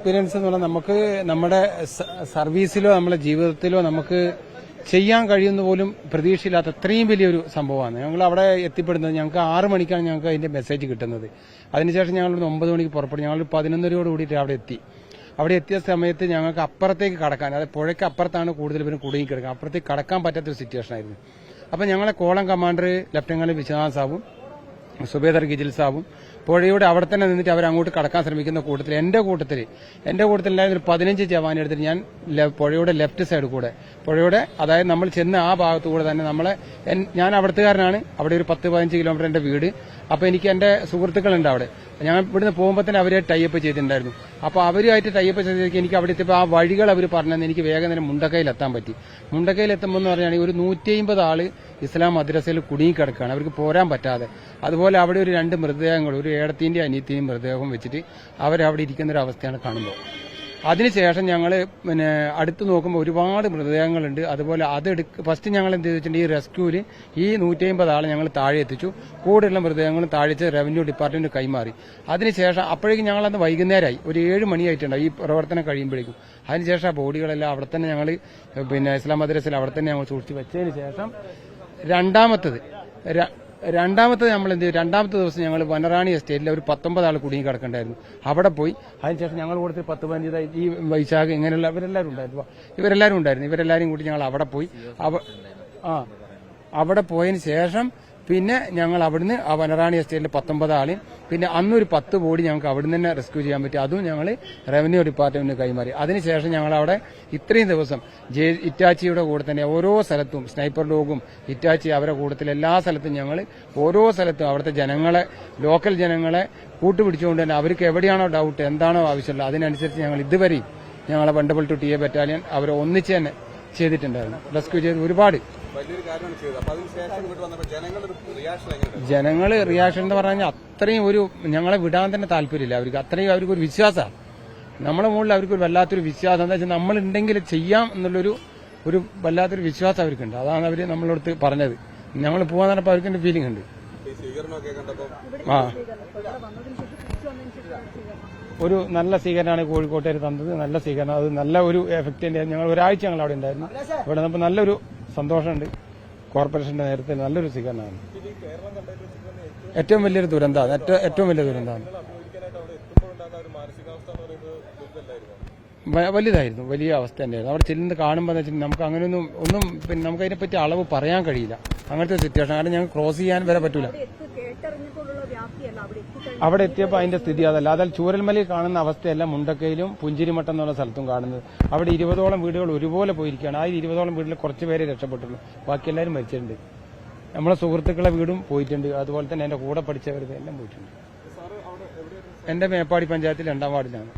Experience എന്ന് പറഞ്ഞാൽ നമുക്ക് നമ്മുടെ സർവീസിലോ നമ്മുടെ ജീവിതത്തിലോ നമുക്ക് ചെയ്യാൻ കഴിയുന്ന പോലും പ്രതീക്ഷയില്ലാത്ത അത്രയും വലിയൊരു സംഭവമാണ്. ഞങ്ങൾ അവിടെ എത്തിപ്പെടുന്നത് ഞങ്ങൾക്ക് 6 മണിക്കാണ് ഞങ്ങൾക്ക് അതിന്റെ മെസ്സേജ് കിട്ടുന്നത്. അതിനുശേഷം ഞങ്ങൾ 9 മണിക്ക് പുറപ്പെടും. ഞങ്ങൾ 11:00 കൂടിയിട്ട് അവിടെ എത്തി. അവിടെ എത്തിയ സമയത്ത് ഞങ്ങൾക്ക് അപ്പുറത്തേക്ക് കടക്കാൻ, അതായത് പുഴയ്ക്ക് അപ്പുറത്താണ് കൂടുതൽ പേരും കുടുങ്ങിക്കിടക്കുക, അപ്പുറത്തേക്ക് കടക്കാൻ പറ്റാത്തൊരു സിറ്റുവേഷൻ ആയിരുന്നു. അപ്പം ഞങ്ങളെ column commander lieutenant Vishwanath സാബും subedar ഗിജിൽ സാബും പുഴയുടെ അവിടെ തന്നെ നിന്നിട്ട് അവർ അങ്ങോട്ട് കടക്കാൻ ശ്രമിക്കുന്ന കൂട്ടത്തിൽ എന്റെ കൂട്ടത്തിലുണ്ടായിരുന്ന ഒരു 15 ജവാൻ എടുത്തിട്ട് ഞാൻ പുഴയുടെ ലെഫ്റ്റ് സൈഡ് കൂടെ പുഴയുടെ, അതായത് നമ്മൾ ചെന്ന ആ ഭാഗത്തു കൂടെ തന്നെ ഞാൻ അവിടുത്തുകാരനാണ്. അവിടെ ഒരു 10-15 കിലോമീറ്റർ എന്റെ വീട്. അപ്പൊ എനിക്ക് എന്റെ സുഹൃത്തുക്കളുണ്ട് അവിടെ. ഞാൻ ഇവിടുന്ന് പോകുമ്പോൾ തന്നെ അവരെ ടൈപ്പ് ചെയ്തിട്ടുണ്ടായിരുന്നു. അപ്പൊ അവരുമായിട്ട് ടൈപ്പ് ചെയ്തേക്ക് എനിക്ക് അവിടെ എത്തിയപ്പോൾ ആ വഴികൾ അവർ പറഞ്ഞത് എനിക്ക് വേഗം തന്നെ മുണ്ടക്കയിൽ എത്താൻ പറ്റി. മുണ്ടക്കയിൽ എത്തുമ്പോൾ എന്ന് പറയുകയാണെങ്കിൽ ഒരു 150 ആള് ഇസ്ലാം മദ്രസയിൽ കുടുങ്ങിക്കിടക്കുകയാണ്, അവർക്ക് പോരാൻ പറ്റാതെ. അതുപോലെ അവിടെ ഒരു 2 മൃതദേഹങ്ങൾ, ഒരു ഏടത്തിന്റെയും അനിയത്തിന്റെയും മൃതദേഹം വെച്ചിട്ട് അവരവിടെ ഇരിക്കുന്ന ഒരു അവസ്ഥയാണ് കാണുമ്പോൾ. അതിനുശേഷം ഞങ്ങൾ അടുത്ത് നോക്കുമ്പോൾ ഒരുപാട് മൃതദേഹങ്ങളുണ്ട്. അതുപോലെ ഫസ്റ്റ് ഞങ്ങൾ എന്ത് ചെയ്തിട്ടുണ്ട്, ഈ റെസ്ക്യൂവിൽ ഈ 150 ആളെ ഞങ്ങൾ താഴെ എത്തിച്ചു. കൂടുതലുള്ള മൃതദേഹങ്ങളും താഴെ റവന്യൂ ഡിപ്പാർട്ട്മെന്റ് കൈമാറി. അതിനുശേഷം അപ്പോഴേക്കും ഞങ്ങളന്ന് വൈകുന്നേരമായി, ഒരു 7 മണിയായിട്ടുണ്ടാവും ഈ പ്രവർത്തനം കഴിയുമ്പോഴേക്കും. അതിനുശേഷം ആ ബോഡികളെല്ലാം അവിടെ തന്നെ ഞങ്ങൾ ഇസ്ലാം മദ്രസയിൽ അവിടെ തന്നെ ഞങ്ങൾ സൂക്ഷിച്ച് വെച്ചതിന് ശേഷം രണ്ടാമത്തെ നമ്മൾ എന്ത് ചെയ്യും, രണ്ടാമത്തെ ദിവസം ഞങ്ങൾ വനറാണി എസ്റ്റേറ്റിലെ ഒരു 19 ആൾ കുടുങ്ങി കിടക്കണ്ടായിരുന്നു. അവിടെ പോയി. അതിനുശേഷം ഞങ്ങൾ കൊടുത്ത് 10-15 ഈ വൈശാഖ് ഇങ്ങനെയുള്ള ഇവരെല്ലാവരും ഉണ്ടായിരുന്നു. ഇവരെല്ലാവരും കൂടി ഞങ്ങൾ അവിടെ പോയി. അവിടെ പോയതിന് ശേഷം പിന്നെ ഞങ്ങൾ അവിടുന്ന് ആ വനറാണി എസ്റ്റേറ്റിൽ 19 ആളെയും പിന്നെ അന്നൊരു 10 ബോഡി ഞങ്ങൾക്ക് അവിടുന്ന് തന്നെ റെസ്ക്യൂ ചെയ്യാൻ പറ്റി. അതും ഞങ്ങൾ റവന്യൂ ഡിപ്പാർട്ട്മെന്റിന് കൈമാറി. അതിനുശേഷം ഞങ്ങൾ അവിടെ ഇത്രയും ദിവസം ഇറ്റാച്ചിയുടെ കൂടെ തന്നെ ഓരോ സ്ഥലത്തും സ്നൈപ്പർ ഡോഗും ഇറ്റാച്ചി അവരുടെ കൂട്ടത്തിൽ എല്ലാ സ്ഥലത്തും ഞങ്ങൾ ഓരോ സ്ഥലത്തും അവിടുത്തെ ജനങ്ങളെ, ലോക്കൽ ജനങ്ങളെ കൂട്ടുപിടിച്ചുകൊണ്ട് തന്നെ അവർക്ക് എവിടെയാണോ ഡൗട്ട്, എന്താണോ ആവശ്യമുള്ളത് അതിനനുസരിച്ച് ഞങ്ങൾ ഇതുവരെയും ഞങ്ങളെ വണ്ടബിൾ ടു TA ബറ്റാലിയൻ അവരെ ഒന്നിച്ച് തന്നെ ചെയ്തിട്ടുണ്ടായിരുന്നു. റെസ്ക്യൂ ചെയ്ത് ഒരുപാട്. ജനങ്ങൾ റിയാക്ഷൻ എന്ന് പറഞ്ഞാൽ അത്രയും ഞങ്ങളെ വിടാൻ തന്നെ താല്പര്യമില്ല അവർക്ക്. അത്രയും അവർക്കൊരു വിശ്വാസമാണ് നമ്മളെ മുകളിൽ. അവർക്കൊരു വല്ലാത്തൊരു വിശ്വാസം. എന്താ വെച്ചാൽ നമ്മളുണ്ടെങ്കിൽ ചെയ്യാം എന്നുള്ളൊരു വല്ലാത്തൊരു വിശ്വാസം അവർക്കുണ്ട്. അതാണ് അവർ നമ്മളടുത്ത് പറഞ്ഞത്. ഞങ്ങൾ പോകാൻ പറഞ്ഞപ്പോൾ അവർക്ക് ഫീലിംഗ് ഉണ്ട്. ഒരു നല്ല സ്വീകരണമാണ് കോഴിക്കോട്ടുകാർ തന്നത്. നല്ല സ്വീകരണം, അത് നല്ല ഒരു എഫക്റ്റ്. ഞങ്ങൾ ഒരാഴ്ച ഞങ്ങൾ അവിടെ ഉണ്ടായിരുന്നു. ഇവിടെ നമുക്ക് നല്ലൊരു സന്തോഷമുണ്ട്. കോർപ്പറേഷന്റെ നേരത്തെ നല്ലൊരു സ്വീകരണമാണ്. ഏറ്റവും വലിയൊരു ദുരന്തമാണ്, ഏറ്റവും വലിയ ദുരന്തമാണ്. വലുതായിരുന്നു, വലിയ അവസ്ഥ തന്നെയായിരുന്നു. അവിടെ ചെല്ലുന്നത് കാണുമ്പോൾ നമുക്ക് അങ്ങനെയൊന്നും പിന്നെ നമുക്ക് അതിനെപ്പറ്റി അളവ് പറയാൻ കഴിയില്ല. അങ്ങനത്തെ സിറ്റുവേഷൻ. കാരണം ഞങ്ങൾക്ക് ക്രോസ് ചെയ്യാൻ വരെ പറ്റൂല. അവിടെ എത്തിയപ്പോൾ അതിന്റെ സ്ഥിതി അതല്ല. അതിൽ ചൂരൽമലയിൽ കാണുന്ന അവസ്ഥയല്ല മുണ്ടക്കയിലും പുഞ്ചിരിമട്ടം എന്നുള്ള സ്ഥലത്തും കാണുന്നത്. അവിടെ 20ഓളം വീടുകൾ ഒരുപോലെ പോയിരിക്കുകയാണ്. ആ 20ഓളം വീട്ടിൽ കുറച്ച് പേരെ രക്ഷപ്പെട്ടുള്ളൂ. ബാക്കി എല്ലാവരും മരിച്ചിട്ടുണ്ട്. നമ്മളെ സുഹൃത്തുക്കളെ വീടും പോയിട്ടുണ്ട്. അതുപോലെ തന്നെ എന്റെ കൂടെ പഠിച്ചവരുടെ എല്ലാം പോയിട്ടുണ്ട്. എന്റെ മേപ്പാടി പഞ്ചായത്തിൽ 2ാം വാർഡിലാണ്.